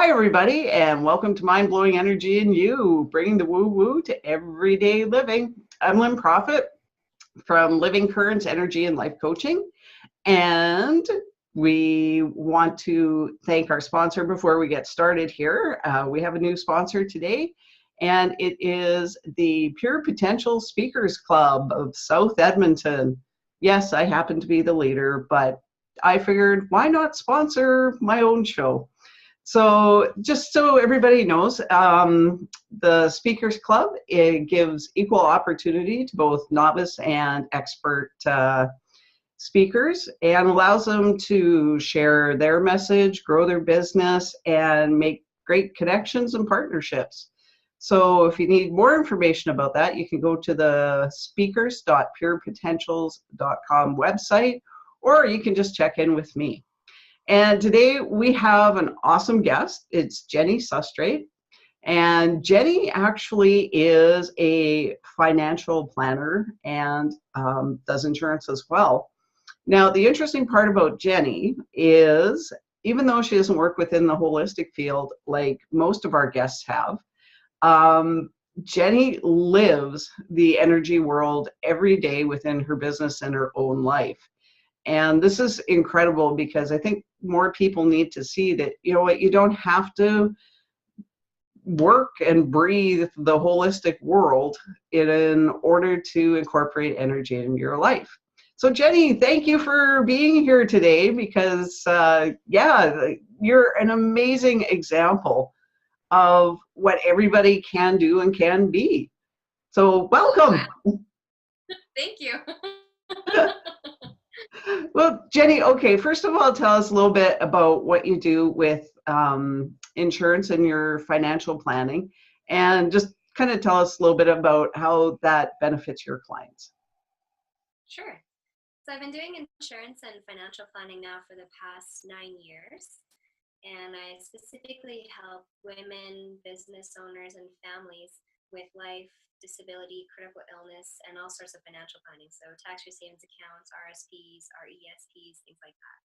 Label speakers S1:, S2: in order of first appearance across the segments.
S1: Hi, everybody, and welcome to Mind Blowing Energy and You, bringing the woo-woo to everyday living. I'm Lynn Profit from Living Currents Energy and Life Coaching, and we want to thank our sponsor before we get started here. We have a new sponsor today, and it is the Pure Potential Speakers Club of South Edmonton. Yes, I happen to be the leader, but I figured, why not sponsor my own show? So just so everybody knows, the Speakers Club, it gives equal opportunity to both novice and expert speakers and allows them to share their message, grow their business, and make great connections and partnerships. So if you need more information about that, you can go to the speakers.purepotentials.com website, or you can just check in with me. And today we have an awesome guest. It's Jenni Sustrate. And Jenni actually is a financial planner and does insurance as well. Now, the interesting part about Jenni is, even though she doesn't work within the holistic field like most of our guests have, Jenni lives the energy world every day within her business and her own life. And this is incredible because I think more people need to see that, you know what, you don't have to work and breathe the holistic world in order to incorporate energy in your life. So Jenni, thank you for being here today because, you're an amazing example of what everybody can do and can be. So welcome.
S2: Thank you.
S1: Well, Jenni, okay, first of all, tell us a little bit about what you do with insurance and your financial planning, and just kind of tell us a little bit about how that benefits your clients.
S2: Sure. So I've been doing insurance and financial planning now for the past 9 years, and I specifically help women, business owners, and families with life, disability, critical illness, and all sorts of financial planning. So tax-free savings accounts, RSPs, RESPs, things like that.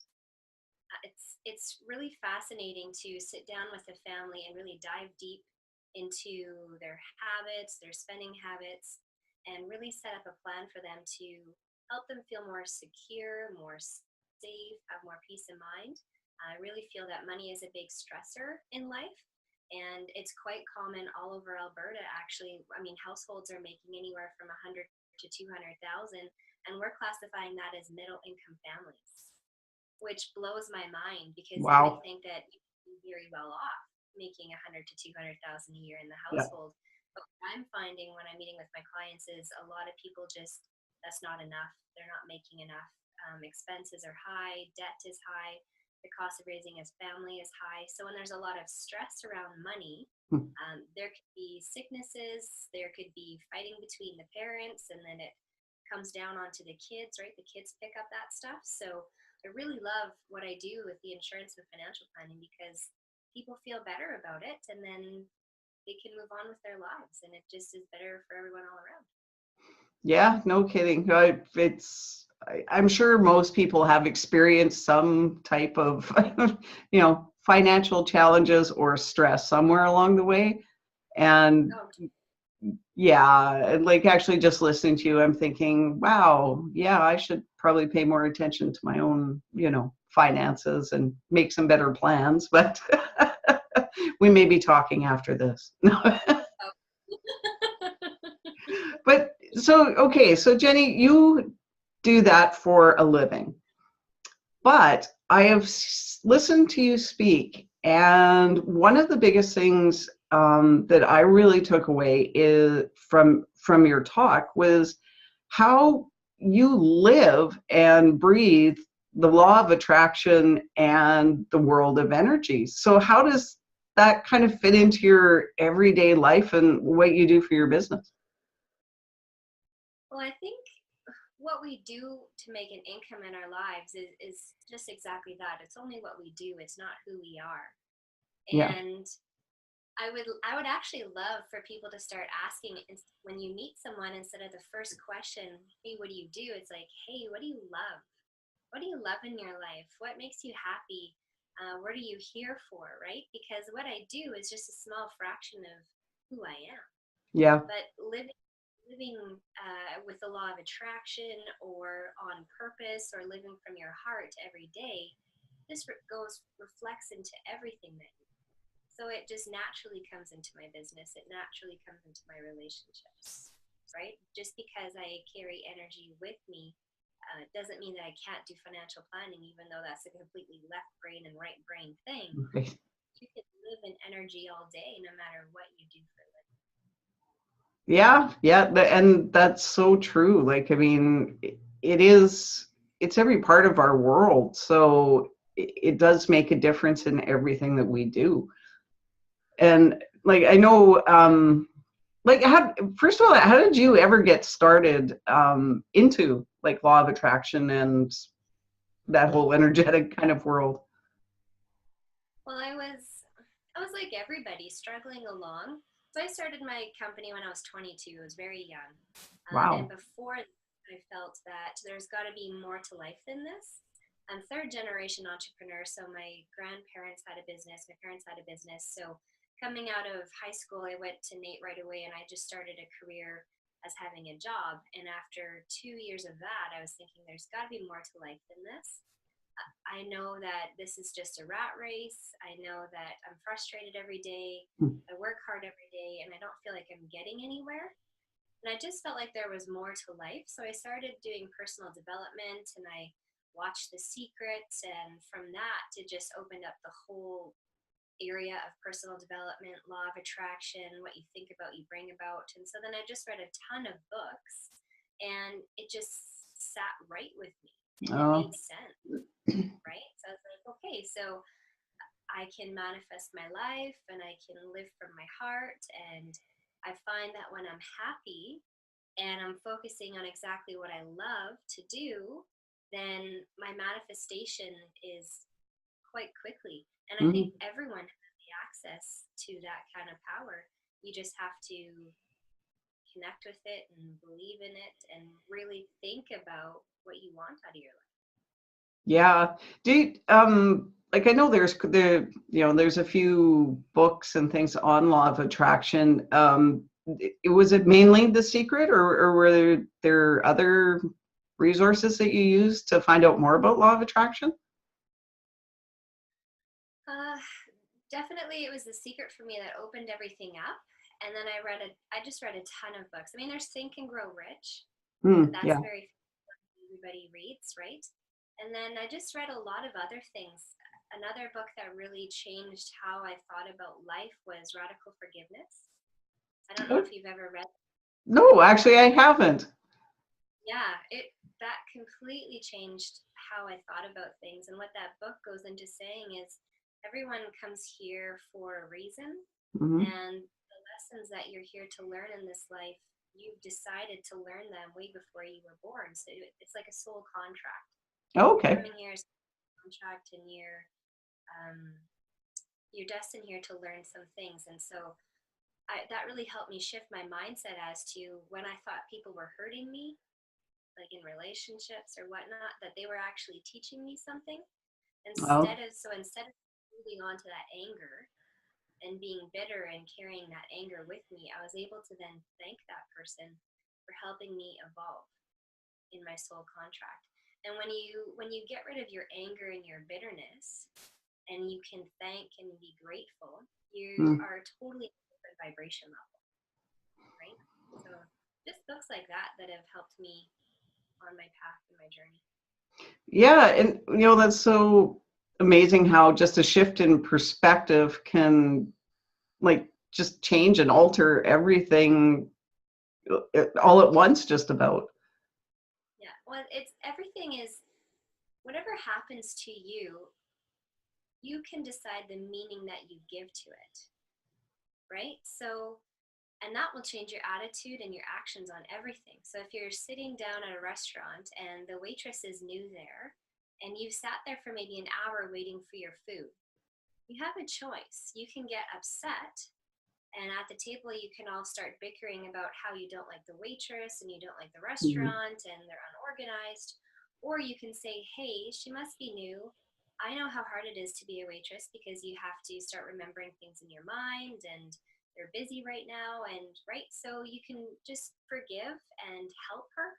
S2: It's really fascinating to sit down with a family and really dive deep into their habits, their spending habits, and really set up a plan for them to help them feel more secure, more safe, have more peace of mind. I really feel that money is a big stressor in life. And it's quite common all over Alberta, actually. I mean, households are making anywhere from 100 to 200,000, and we're classifying that as middle income families, which blows my mind because you would think that you'd be very well off making 100 to 200,000 a year in the household. Yeah. But what I'm finding when I'm meeting with my clients is a lot of people just, that's not enough. They're not making enough. Expenses are high, debt is high. The cost of raising a family is high. So when there's a lot of stress around money, there could be sicknesses, there could be fighting between the parents, and then it comes down onto the kids, right? The kids pick up that stuff. So I really love what I do with the insurance and financial planning because people feel better about it, and then they can move on with their lives, and it just is better for everyone all around.
S1: Yeah, no kidding. I'm sure most people have experienced some type of, financial challenges or stress somewhere along the way. And yeah, like actually just listening to you, I'm thinking, wow, yeah, I should probably pay more attention to my own, finances and make some better plans. But we may be talking after this. But so Jenni, you do that for a living. But I have listened to you speak, and one of the biggest things that I really took away is from your talk was how you live and breathe the law of attraction and the world of energy. So how does that kind of fit into your everyday life and what you do for your business?
S2: Well, I think what we do to make an income in our lives is just exactly that. It's only what we do. It's not who we are. And I would actually love for people to start asking when you meet someone, instead of the first question, hey, what do you do? It's like, hey, what do you love? What do you love in your life? What makes you happy? What are you here for, right? Because what I do is just a small fraction of who I am.
S1: Yeah.
S2: But living with the law of attraction, or on purpose, or living from your heart every day, this reflects into everything that you do. So it just naturally comes into my business. It naturally comes into my relationships, right? Just because I carry energy with me doesn't mean that I can't do financial planning, even though that's a completely left brain and right brain thing.
S1: Right.
S2: You can live in energy all day, no matter what you do for a living.
S1: Yeah, and that's so true. Like, I mean, it's every part of our world. So it does make a difference in everything that we do. And like, I know, like, first of all, how did you ever get started into like law of attraction and that whole energetic kind of world?
S2: Well, I was like everybody, struggling along. So I started my company when I was 22. I was very young. And
S1: Wow.
S2: before, I felt that there's got to be more to life than this. I'm third generation entrepreneur. So my grandparents had a business, my parents had a business. So coming out of high school, I went to NAIT right away, and I just started a career as having a job. And after 2 years of that, I was thinking there's got to be more to life than this. I know that this is just a rat race. I know that I'm frustrated every day. I work hard every day, and I don't feel like I'm getting anywhere. And I just felt like there was more to life. So I started doing personal development, and I watched The Secret. And from that, it just opened up the whole area of personal development, law of attraction, what you think about, you bring about. And so then I just read a ton of books, and it just sat right with me, and it
S1: Oh,
S2: made sense, right? So I was like, okay, so I can manifest my life, and I can live from my heart. And I find that when I'm happy and I'm focusing on exactly what I love to do, then my manifestation is quite quickly. And I
S1: mhm.
S2: think everyone has the access to that kind of power. You just have to connect with it and believe in it and really think about what you want out of your life.
S1: Yeah. Like, I know there's a few books and things on law of attraction. Was it mainly The Secret, or were there other resources that you used to find out more about law of attraction?
S2: Uh, Definitely, it was The Secret for me that opened everything up. And then I just read a ton of books. I mean, there's Think and Grow Rich. That's
S1: Yeah.
S2: very everybody reads, right? And then I just read a lot of other things. Another book that really changed how I thought about life was Radical Forgiveness. I don't know
S1: Oh,
S2: if you've ever read.
S1: no, actually, I haven't.
S2: Yeah, it that completely changed how I thought about things. And what that book goes into saying is everyone comes here for a reason,
S1: Hmm.
S2: and the lessons that you're here to learn in this life, you've decided to learn them way before you were born. So it's like a soul contract. You're
S1: Okay.
S2: coming here as a contract, and you're destined here to learn some things. And so that really helped me shift my mindset as to when I thought people were hurting me, like in relationships or whatnot, that they were actually teaching me something.
S1: Well,
S2: Instead of moving on to that anger and being bitter and carrying that anger with me, I was able to then thank that person for helping me evolve in my soul contract. And when you get rid of your anger and your bitterness, and you can thank and be grateful, you
S1: hmm.
S2: are totally a different vibration level, right? So just books like that have helped me on my path and my journey.
S1: Yeah, and that's so amazing how just a shift in perspective can, like, just change and alter everything all at once, just about.
S2: Yeah. Well, it's everything is whatever happens to you, you can decide the meaning that you give to it, right? So, and that will change your attitude and your actions on everything. So if you're sitting down at a restaurant and the waitress is new there, and you've sat there for maybe an hour waiting for your food, you have a choice. You can get upset, and at the table you can all start bickering about how you don't like the waitress and you don't like the
S1: Mhm.
S2: restaurant and they're unorganized. Or you can say, hey, she must be new, I know how hard it is to be a waitress because you have to start remembering things in your mind, and they're busy right now, and right, so you can just forgive and help her,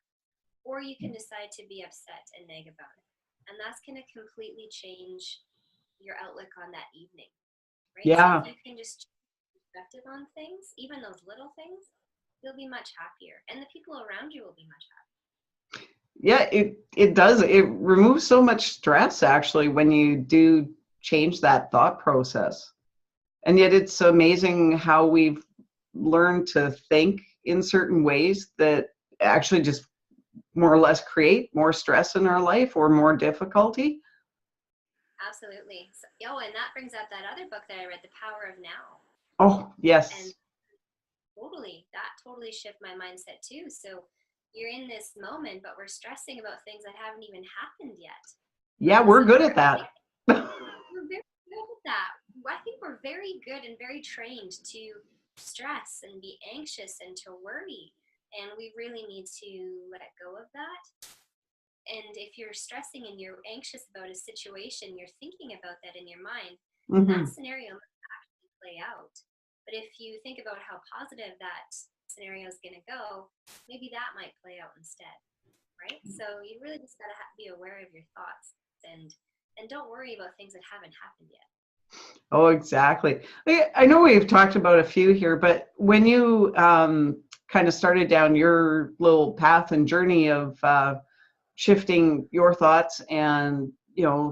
S2: or you can decide to be upset and nag about it. And that's going to completely change your outlook on that evening, right? So if
S1: Yeah.
S2: you can just change perspective on things, even those little things, you'll be much happier. And the people around you will be much happier.
S1: Yeah, it does. It removes so much stress actually when you do change that thought process. And yet it's amazing how we've learned to think in certain ways that actually just more or less create more stress in our life or more difficulty.
S2: Absolutely. So, and that brings up that other book that I read, The Power of Now.
S1: Oh,
S2: And
S1: yes.
S2: that totally shifted my mindset too. So you're in this moment, but we're stressing about things that haven't even happened yet.
S1: Yeah,
S2: And
S1: we're
S2: so
S1: good at that.
S2: we're very good at that. I think we're very good and very trained to stress and be anxious and to worry. And we really need to let go of that. And if you're stressing and you're anxious about a situation, you're thinking about that in your mind, and that
S1: Hmm.
S2: scenario might actually play out. But if you think about how positive that scenario is going to go, maybe that might play out instead, right? So you really just got to be aware of your thoughts, and don't worry about things that haven't happened yet.
S1: Oh, exactly. I know we've talked about a few here, but when you kind of started down your little path and journey of shifting your thoughts and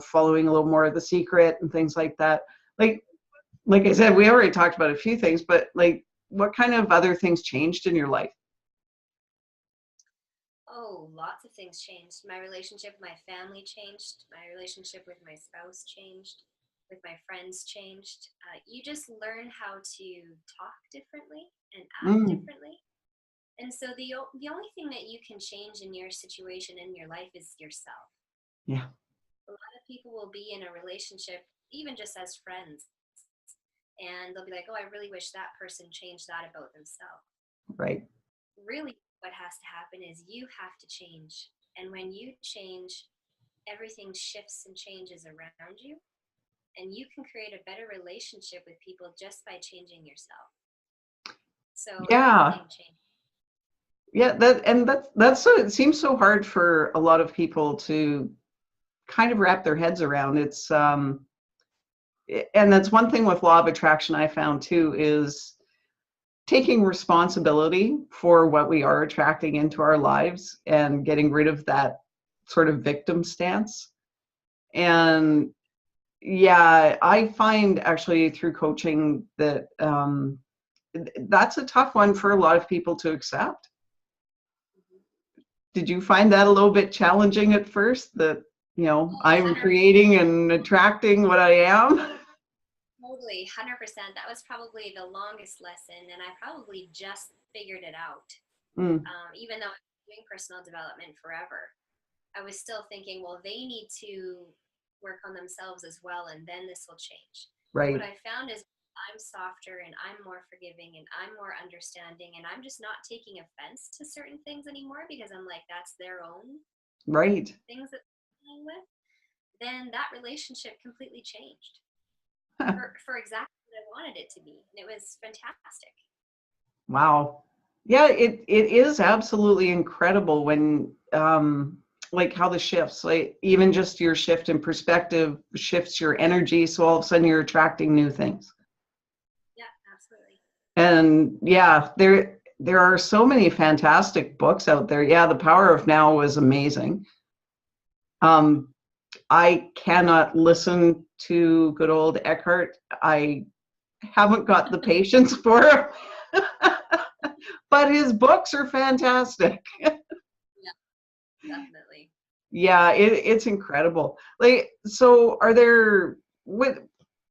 S1: following a little more of The Secret and things like that, like I said, we already talked about a few things, but like what kind of other things changed in your life?
S2: Oh, lots of things changed. My relationship with my family changed. My relationship with my spouse changed. With my friends changed. You just learn how to talk differently and act
S1: Mm,
S2: differently. And so the only thing that you can change in your situation in your life is yourself.
S1: yeah,
S2: A lot of people will be in a relationship, even just as friends, and they'll be like, "Oh, I really wish that person changed that about themselves."
S1: right.
S2: Really, what has to happen is you have to change. And when you change, everything shifts and changes around you. And you can create a better relationship with people just by changing yourself. So
S1: Yeah,
S2: everything changes.
S1: yeah. That's so. It seems so hard for a lot of people to kind of wrap their heads around. And that's one thing with law of attraction I found too, is taking responsibility for what we are attracting into our lives and getting rid of that sort of victim stance. And yeah, I find actually through coaching that that's a tough one for a lot of people to accept. Did you find that a little bit challenging at first, that
S2: Oh,
S1: I'm
S2: 100%.
S1: creating and attracting what I am?
S2: Totally, 100%. That was probably the longest lesson, and I probably just figured it out.
S1: Mm,
S2: Even though I've been doing personal development forever, I was still thinking, well, they need to work on themselves as well, and then this will change. But what
S1: right,
S2: I found is I'm softer and I'm more forgiving and I'm more understanding, and I'm just not taking offense to certain things anymore because I'm like, that's their own
S1: right.
S2: things that they're dealing with. Then that relationship completely changed for exactly what I wanted it to be. And it was fantastic.
S1: Wow. Yeah, it is absolutely incredible when like how the shifts, like even just your shift in perspective shifts your energy, so all of a sudden you're attracting new things.
S2: Yeah, absolutely.
S1: And yeah, there are so many fantastic books out there. Yeah, The Power of Now was amazing. Um I cannot listen to good old Eckhart. I haven't got the patience for him. But his books are fantastic.
S2: Yeah, definitely.
S1: Yeah, it's incredible. Like, so are there, with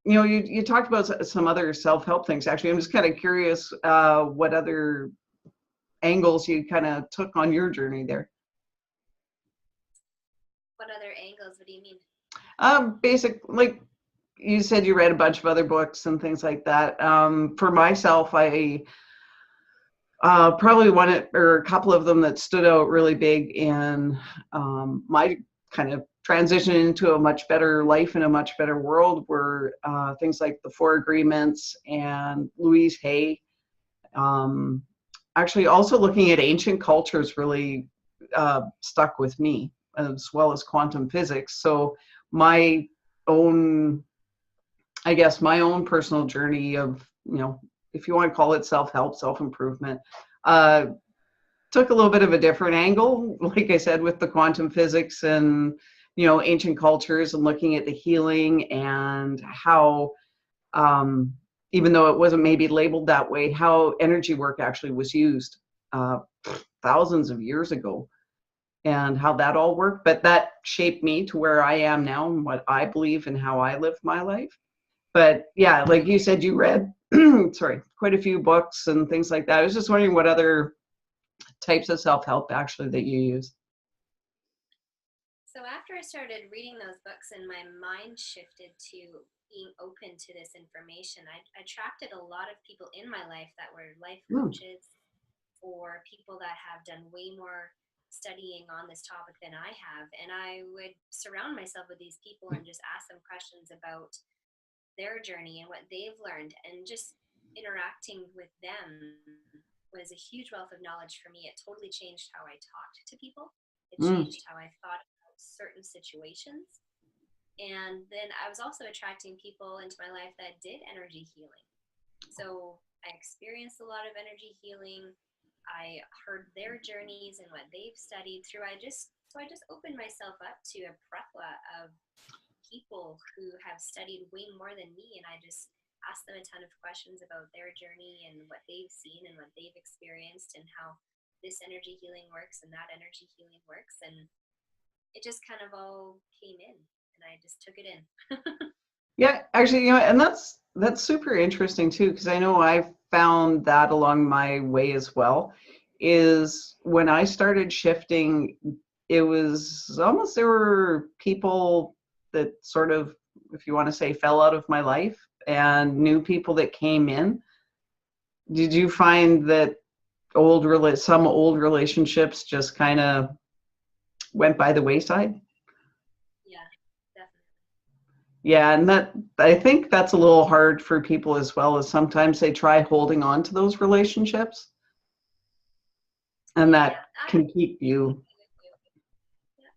S1: you talked about some other self-help things. Actually, I'm just kind of curious what other angles you kind of took on your journey there.
S2: What other angles? What do you mean?
S1: Basic, like you said, you read a bunch of other books and things like that. For myself, I probably one or a couple of them that stood out really big in my kind of transitioning into a much better life and a much better world were things like the Four Agreements and Louise Hay. Actually, also looking at ancient cultures really stuck with me, as well as quantum physics. So my own, I guess, my own personal journey of, if you want to call it self-help, self-improvement, took a little bit of a different angle, like I said, with the quantum physics and, ancient cultures, and looking at the healing and how, even though it wasn't maybe labeled that way, how energy work actually was used thousands of years ago, and how that all worked. But that shaped me to where I am now and what I believe and how I live my life. But yeah, like you said, you read, sorry, quite a few books and things like that. I was just wondering what other types of self-help actually that you use.
S2: So after I started reading those books and my mind shifted to being open to this information, I attracted a lot of people in my life that were life coaches or people that have done way more studying on this topic than I have. And I would surround myself with these people and just ask them questions about their journey and what they've learned, and just interacting with them was a huge wealth of knowledge for me. It totally changed how I talked to people. It changed how I thought about certain situations. And then I was also attracting people into my life that did energy healing. So I experienced a lot of energy healing. I heard their journeys and what they've studied through. So I just opened myself up to a plethora of people who have studied way more than me, and I just asked them a ton of questions about their journey and what they've seen and what they've experienced and how this energy healing works and that energy healing works. And it just kind of all came in and I just took it in.
S1: Yeah, actually, and that's super interesting too, because I know I found that along my way as well, is when I started shifting, it was almost, there were people that sort of, if you want to say, fell out of my life, and new people that came in. Did you find that some old relationships just kind of went by the wayside?
S2: Yeah, definitely.
S1: Yeah, and that, I think that's a little hard for people as well, as sometimes they try holding on to those relationships, and that can keep you.
S2: Yeah.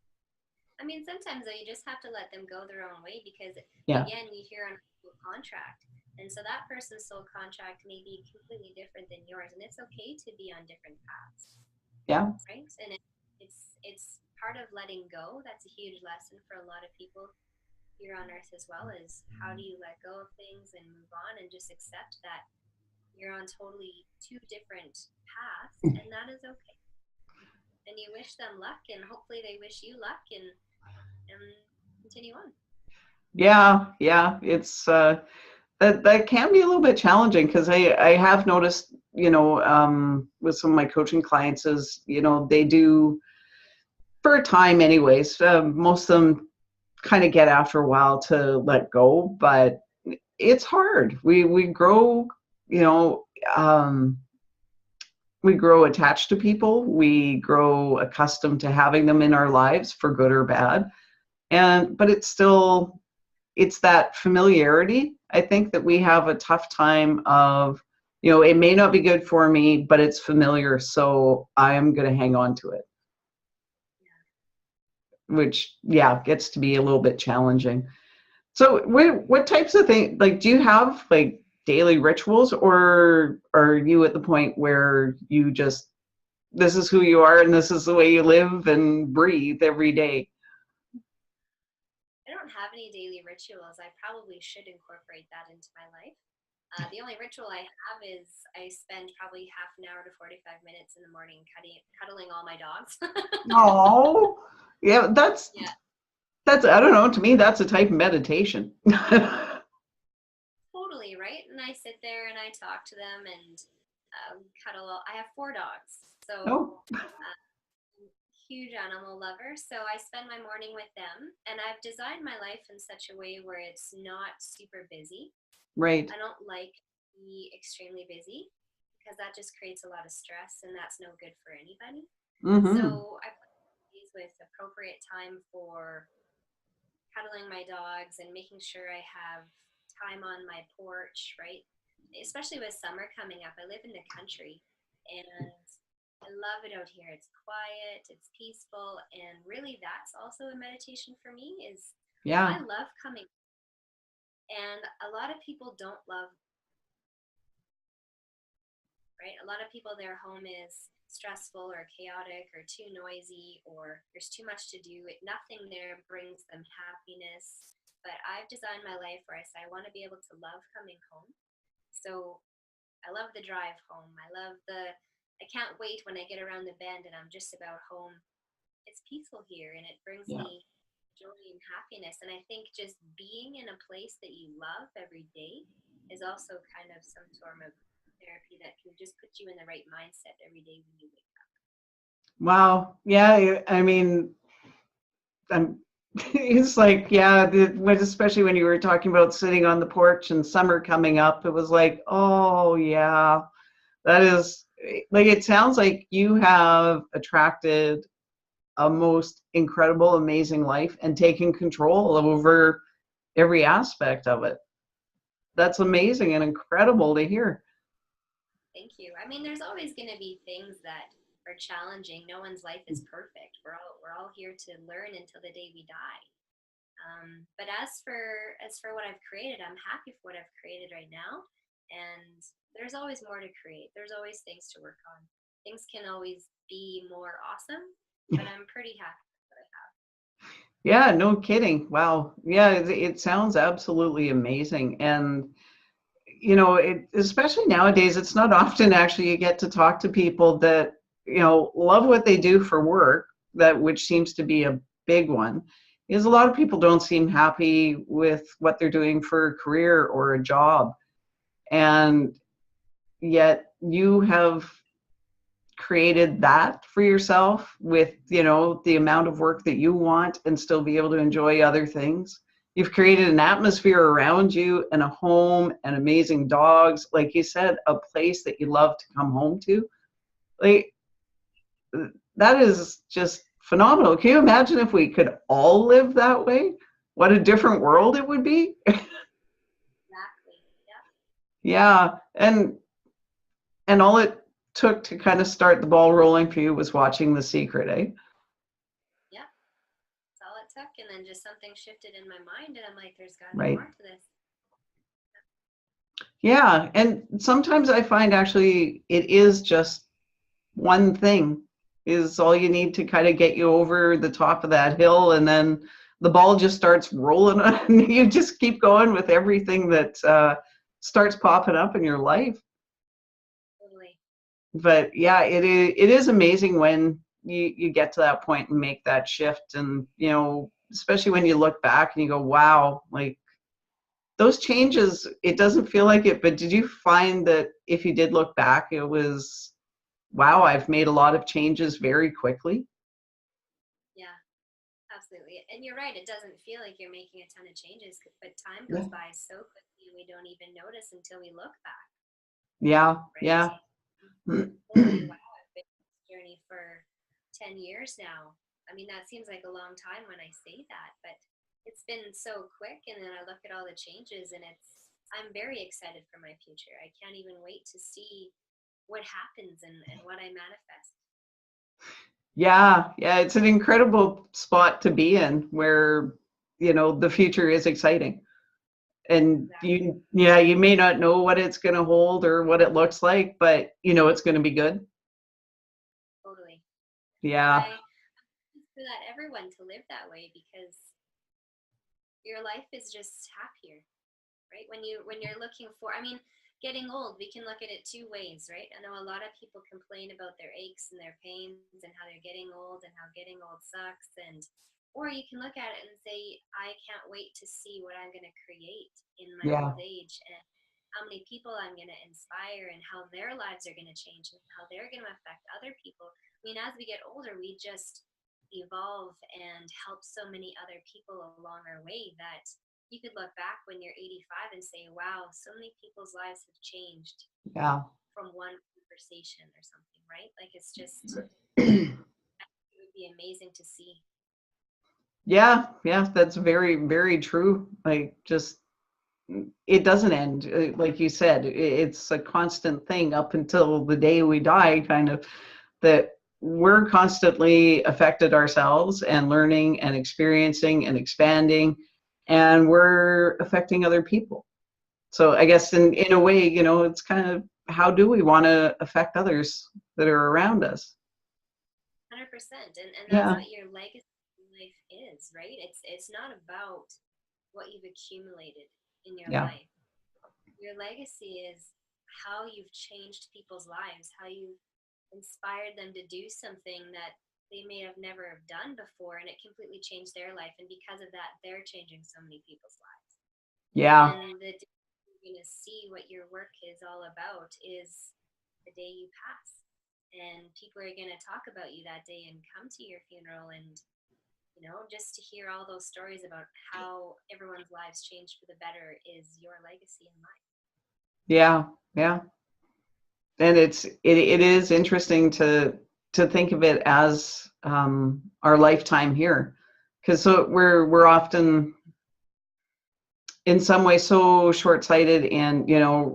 S2: I mean, sometimes though, you just have to let them go their own way, because again, we hear on a contract, and so that person's soul contract may be completely different than yours, and it's okay to be on different paths.
S1: Yeah.
S2: Right. And it's part of letting go. That's a huge lesson for a lot of people here on earth as well, is how do you let go of things and move on and just accept that you're on totally two different paths, and that is okay. And you wish them luck, and hopefully they wish you luck, and continue on.
S1: Yeah, it's that can be a little bit challenging, because I have noticed, with some of my coaching clients is, they do, for a time anyways, most of them kind of get after a while to let go, but it's hard. We grow, we grow attached to people. We grow accustomed to having them in our lives, for good or bad. But it's that familiarity. I think that we have a tough time of, it may not be good for me, but it's familiar, so I am going to hang on to it. Which, gets to be a little bit challenging. So what types of things, like, do you have like daily rituals, or are you at the point where you just, this is who you are and this is the way you live and breathe every day?
S2: I don't have any daily rituals. I probably should incorporate that into my life. The only ritual I have is I spend probably half an hour to 45 minutes in the morning cuddling all my dogs.
S1: Oh, yeah, that's, I don't know, to me, that's a type of meditation.
S2: Totally, right? And I sit there and I talk to them and cuddle. I have 4 dogs, so huge animal lover. So I spend my morning with them, and I've designed my life in such a way where it's not super busy.
S1: Right.
S2: I don't like to be extremely busy, because that just creates a lot of stress, and that's no good for anybody. So I put days with appropriate time for cuddling my dogs and making sure I have time on my porch, right? Especially with summer coming up. I live in the country and I love it out here. It's quiet, it's peaceful, and really that's also a meditation for me is
S1: Yeah.
S2: I love coming, and a lot of people don't love, right? A lot of people, their home is stressful or chaotic or too noisy or there's too much to do. Nothing there brings them happiness. But I've designed my life where I say I want to be able to love coming home. So I love the drive home. I can't wait when I get around the bend and I'm just about home. It's peaceful here and it brings
S1: Yeah.
S2: me joy and happiness. And I think just being in a place that you love every day is also kind of some sort of therapy that can just put you in the right mindset every day when you wake up.
S1: Wow. Yeah. I mean, I'm, it's like, yeah, especially when you were talking about sitting on the porch and summer coming up, it was like, oh, yeah, that is like, it sounds like you have attracted a most incredible, amazing life and taken control over every aspect of it. That's amazing and incredible to hear.
S2: Thank you. I mean, there's always going to be things that are challenging. No one's life is perfect. We're all here to learn until the day we die. But as for what I've created, I'm happy for what I've created right now. And there's always more to create. There's always things to work on. Things can always be more awesome, but I'm pretty happy with what I have.
S1: Yeah, no kidding. Wow. Yeah, it sounds absolutely amazing. And, you know, especially nowadays, it's not often actually you get to talk to people that, you know, love what they do for work, that which seems to be a big one, is a lot of people don't seem happy with what they're doing for a career or a job. And yet you have created that for yourself with, you know, the amount of work that you want and still be able to enjoy other things. You've created an atmosphere around you and a home and amazing dogs, like you said, a place that you love to come home to. Like, that is just phenomenal. Can you imagine if we could all live that way? What a different world it would be.
S2: Exactly. Yeah.
S1: Yeah, and all it took to kind of start the ball rolling for you was watching The Secret, eh?
S2: Yeah. That's all it took. And then just something shifted in my mind, and I'm like, there's got to be
S1: Right.
S2: more to this.
S1: Yeah, and sometimes I find actually it is just one thing is all you need to kind of get you over the top of that hill, and then the ball just starts rolling and you just keep going with everything that starts popping up in your life.
S2: Totally.
S1: But yeah, it is amazing when you get to that point and make that shift, and you know, especially when you look back and you go, wow, like those changes, it doesn't feel like it, but did you find that if you did look back, it was, wow, I've made a lot of changes very quickly?
S2: Yeah. Absolutely. And you're right. It doesn't feel like you're making a ton of changes, but time
S1: Yeah.
S2: goes by so quickly and we don't even notice until we look back,
S1: Yeah,
S2: right?
S1: yeah.
S2: Holy wow, I've been on this journey for 10 years now. I mean, that seems like a long time when I say that, but it's been so quick. And then I look at all the changes and I'm very excited for my future. I can't even wait to see what happens and what I manifest.
S1: Yeah, yeah, it's an incredible spot to be in where, you know, the future is exciting. And
S2: Exactly.
S1: you, yeah, you may not know what it's going to hold or what it looks like, but you know it's going to be good.
S2: Totally. And
S1: Yeah,
S2: I for that everyone to live that way because your life is just happier, right? When you're looking for, I mean, getting old, we can look at it two ways, right? I know a lot of people complain about their aches and their pains and how they're getting old and how getting old sucks, and or you can look at it and say, I can't wait to see what I'm going to create in my
S1: yeah,
S2: old age and how many people I'm going to inspire and how their lives are going to change and how they're going to affect other people. I mean, as we get older, we just evolve and help so many other people along our way that you could look back when you're 85 and say, wow, so many people's lives have changed
S1: yeah.
S2: from one conversation or something, right? Like it's just be amazing to see.
S1: Yeah, yeah, that's very, very true. Like, just it doesn't end. Like you said, it's a constant thing up until the day we die, kind of, that we're constantly affected ourselves and learning and experiencing and expanding, and we're affecting other people. So I guess in a way, it's kind of, how do we want to affect others that are around us?
S2: 100%. And that's
S1: Yeah,
S2: what your legacy in life is, right? It's not about what you've accumulated in your
S1: yeah,
S2: life. Your legacy is how you've changed people's lives, how you've inspired them to do something that they may have never done before, and it completely changed their life. And because of that, they're changing so many people's lives.
S1: yeah,
S2: And the day you're going to see what your work is all about is the day you pass. And people are going to talk about you that day and come to your funeral, and just to hear all those stories about how everyone's lives changed for the better is your legacy in life.
S1: yeah, yeah. And it is interesting to think of it as our lifetime here, because so we're often in some way so short-sighted, and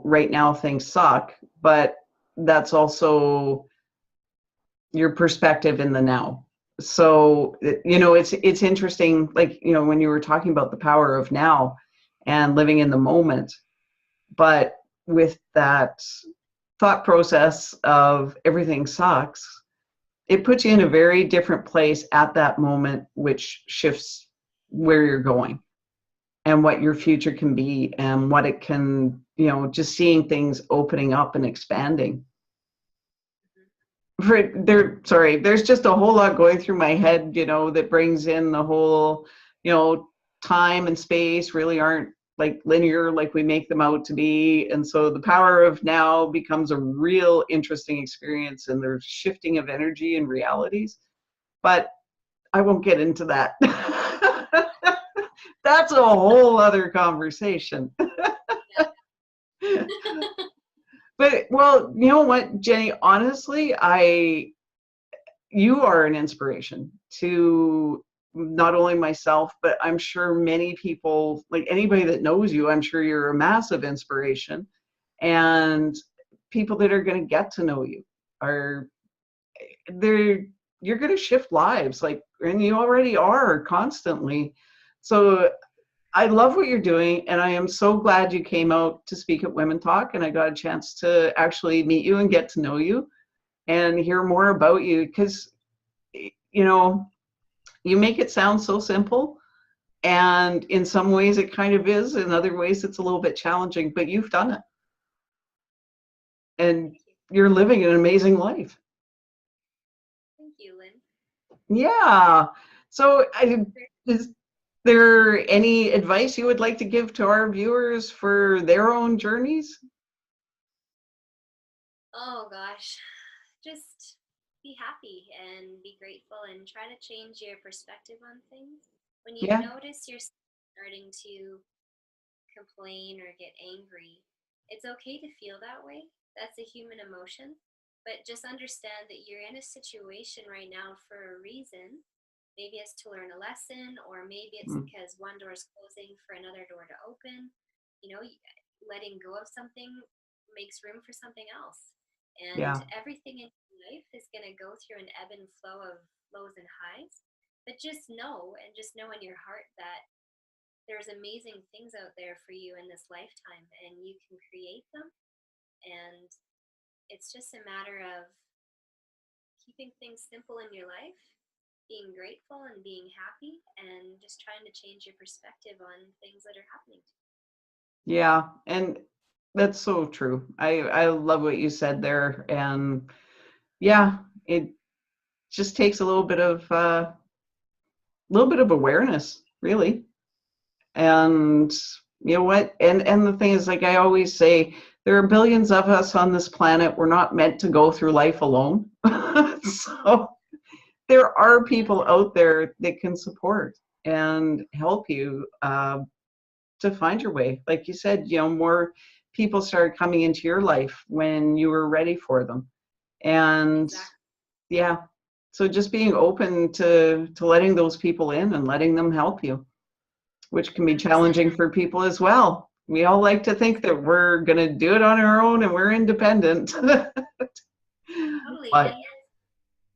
S1: right now things suck, but that's also your perspective in the now. So it's interesting, like, when you were talking about the power of now and living in the moment, but with that thought process of everything sucks, it puts you in a very different place at that moment, which shifts where you're going and what your future can be and what it can, just seeing things opening up and expanding. Sorry, there's just a whole lot going through my head, that brings in the whole, time and space really aren't like linear like we make them out to be. And so the power of now becomes a real interesting experience, and there's shifting of energy and realities. But I won't get into that. That's a whole other conversation.
S2: Yeah.
S1: But, well, you know what, Jenni, honestly, you are an inspiration to not only myself, but I'm sure many people, like anybody that knows you, I'm sure you're a massive inspiration. And people that are going to get to know you are, you're going to shift lives, like, and you already are constantly. So I love what you're doing, and I am so glad you came out to speak at Women Talk, and I got a chance to actually meet you and get to know you and hear more about you, because you make it sound so simple, and in some ways it kind of is, in other ways it's a little bit challenging, but you've done it, and
S2: Thank you.
S1: you're living an amazing life.
S2: Thank you, Lynn.
S1: Yeah. So is there any advice you would like to give to our viewers for their own journeys?
S2: Oh gosh, just be happy and be grateful and try to change your perspective on things. When you
S1: Yeah.
S2: notice you're starting to complain or get angry, it's okay to feel that way. That's a human emotion. But just understand that you're in a situation right now for a reason. Maybe it's to learn a lesson, or maybe it's
S1: Mm,
S2: because one door is closing for another door to open. You know, letting go of something makes room for something else. And
S1: yeah.
S2: everything in life is going to go through an ebb and flow of lows and highs. But just know in your heart that there's amazing things out there for you in this lifetime, and you can create them. And it's just a matter of keeping things simple in your life, being grateful and being happy, and just trying to change your perspective on things that are happening.
S1: Yeah, and that's so true. I love what you said there, and yeah, it just takes a little bit of awareness, really. And you know what? And the thing is, like I always say, there are billions of us on this planet. We're not meant to go through life alone. So there are
S2: Yeah,
S1: people out there that can support and help you to find your way. Like you said, more people started coming into your life when you were ready for them. And
S2: exactly.
S1: yeah, So just being open to letting those people in and letting them help you, which can be
S2: 100%.
S1: challenging for people as well. We all like to think that we're going to do it on our own and we're independent.
S2: Totally.
S1: But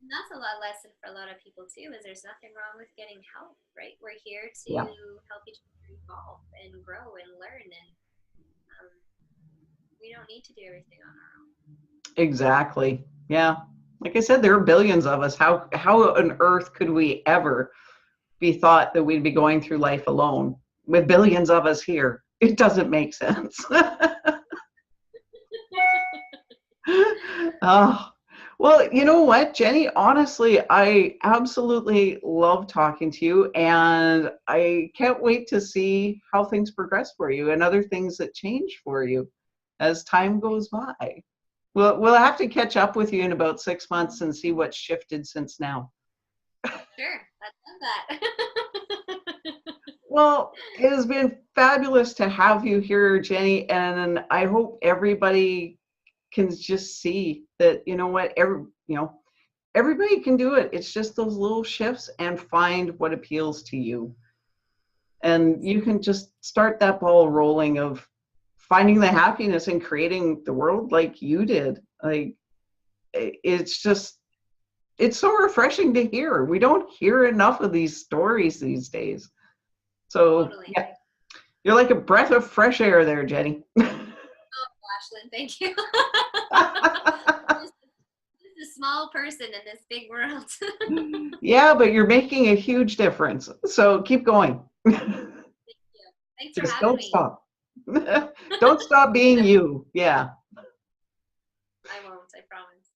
S2: And that's a lot lesson for a lot of people too, is there's nothing wrong with getting help, right? We're here to
S1: yeah,
S2: help each other evolve and grow and learn, and we don't need to do everything on our own.
S1: exactly. Yeah. Like I said, there are billions of us. How on earth could we ever be thought that we'd be going through life alone with billions of us here? It doesn't make sense. Oh, well, you know what, Jenny? Honestly, I absolutely love talking to you, and I can't wait to see how things progress for you and other things that change for you as time goes by. We'll have to catch up with you in about 6 months and see what's shifted since now.
S2: Sure, I'd love that.
S1: Well, it has been fabulous to have you here, Jenny, and I hope everybody can just see that, you know what, everybody can do it. It's just those little shifts, and find what appeals to you. And you can just start that ball rolling of finding the happiness in creating the world like you did. Like, it's so refreshing to hear. We don't hear enough of these stories these days. So
S2: Totally.
S1: yeah, you're like a breath of fresh air there, Jenny.
S2: Oh, Ashlyn, thank you. Just a small person in this big world.
S1: Yeah, but you're making a huge difference. So keep going.
S2: Thank you. Thanks for
S1: Just
S2: having
S1: don't
S2: me.
S1: stop. Don't stop being you. Yeah.
S2: I won't, I promise.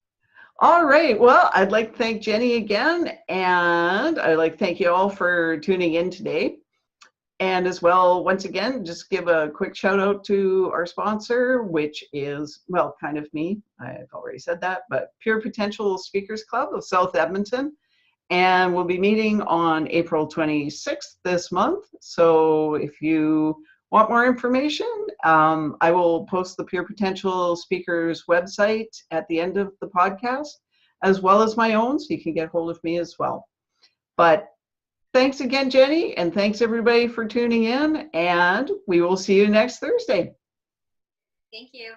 S1: All right. Well, I'd like to thank Jenny again, and I'd like to thank you all for tuning in today. And as well, once again, just give a quick shout out to our sponsor, which is, well, kind of me. I've already said that, but Pure Potential Speakers Club of South Edmonton. And we'll be meeting on April 26th this month. So if you want more information, I will post the Pure Potential Speakers website at the end of the podcast, as well as my own, so you can get hold of me as well. But thanks again, Jenny, and thanks everybody for tuning in, and we will see you next Thursday.
S2: Thank you.